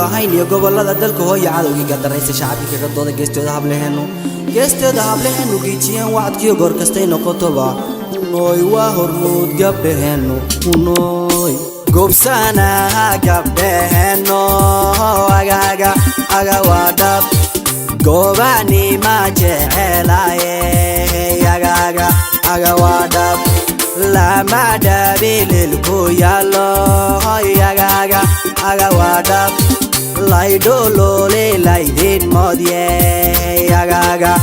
lahayn iyo gobolada dalka hooyo cadowgiga daraysa shacabka ka dooda geestooda hableenu giijiyeen wacdkiyo goor kastay noqotoba nooy waa hormuud gabdhaheenu nooy gobsana gabdhaheenu aga waa dhab goobani ma jecelaye aga waa dhab lama dhabililku yalo aga waa dhab laydholole laydin modye aga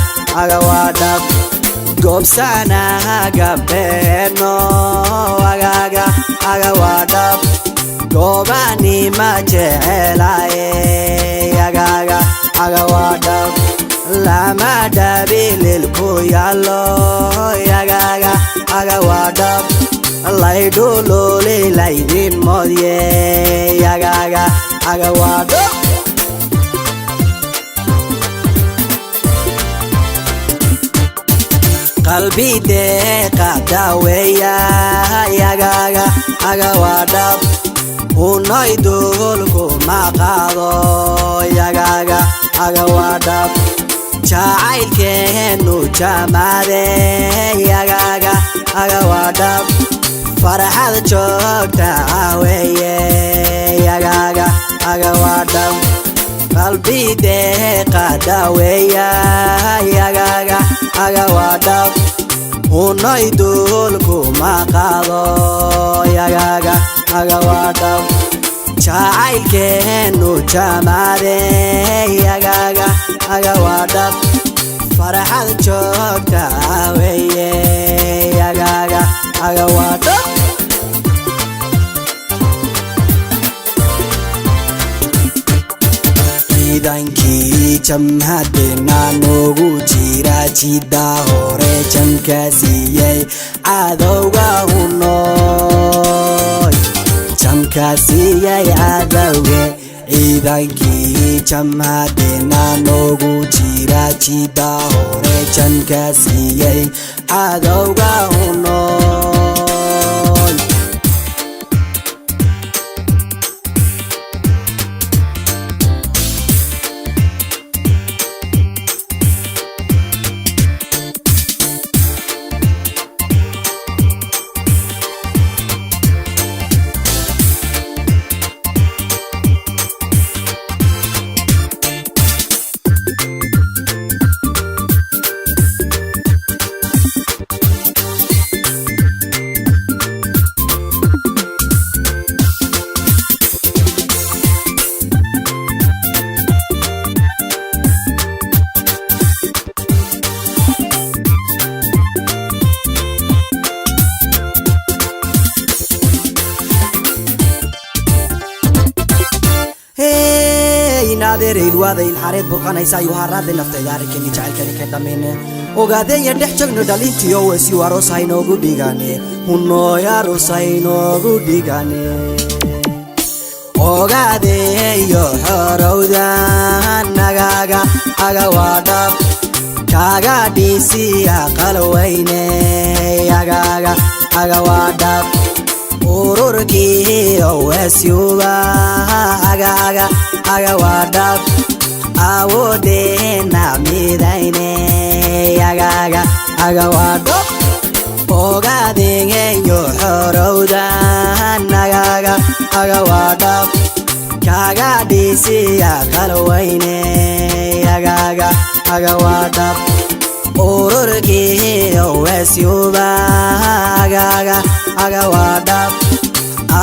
waa dhab gobsana gabdheeno aga waa dhab goobani ma jecelaye aga waa dhab lama dhabililku yalo aga waa dhab laydholole laydin modye aga waa dhab qalbi deeqa daweeya aga waa dhab unoy dulku ma qaado aga waa dhab jacaylkeenu jamaade aga waa dhab farxad joogta weeye aga waa dhab qalbi deeqa daweeya aga waa dhab unoy dulku ma qaado aga waa dhab jacaylkeenu jamaade aga waa dhab farxad joogta weeye aga waa dhab ciidankii jamhadena noogu jira jida hore jamka siiyey cadowga hunooy jamka siiyey cadowge ciidankii jamhadena noogu jira jida hore jamka siiyey cadowga hunooy naadeerayl waadayl xareed burqanaysa ayuu haraadle naftayda arrinkani jacaylkani ka dhammayne ogaadeenya dhex jogno dhalintiyo wesiyu aroos haynoogu dhigane hunooy aroos haynoogu dhigane ogaadeeyo xorowdan aga waa dhab kaaga dhiisiya qalwayne aga waa dhab ururkii wesyuba aga waa dhab awoodeena midayne aga waa dhab ogaadeeyo xorowdan aga waa dhab kaaga dhiisiya qalwayne aga waa dhab ururkii wesyuba aga waa dhab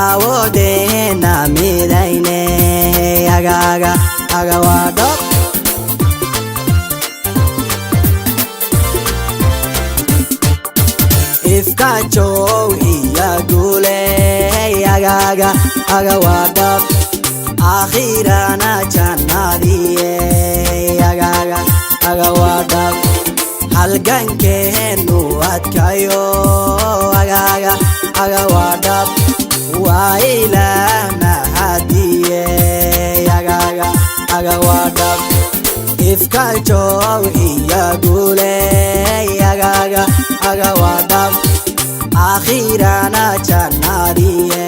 awoodeena midayne aga waa dhab ifka joog iya gule aga waa dhab akhirana jannadiye aga waa dhab halgankeenu adkayo aga waa dhab waa ilaah mahadiye aga waa dhab ifka joog iya gule aga waa dhab akhirana jannadiye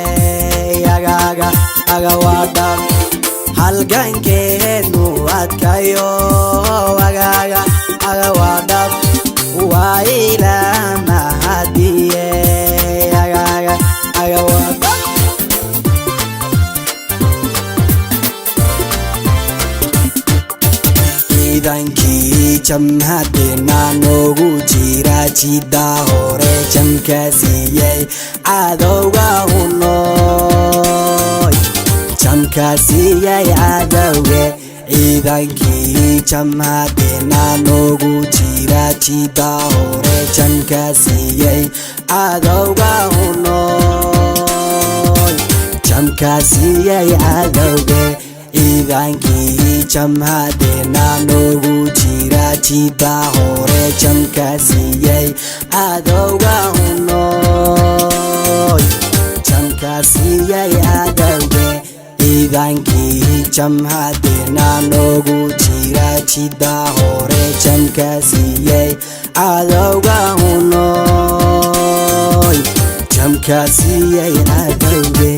aga waa dhab halgankeenu adkayo agaga wadab waa ilaa mahadiye agaga wadab ciidankii jamhadeenna noogu jira jidda hore jamka siiyey cadowga hunooy jamka siiyey cadowge ciidankii jamhadeenna noogu jira jidda hore jamka siiyey cadowga hunooy jamka siiyey cadowge ciidankii jamhadeenna noogu jira jidda hore jamka siiyey cadowga hunooy jamka siiyey cadowge ciidankii jamhadeenna noogu jira jidda hore jamka siiyey cadowga hunooy jamka siiyey cadowge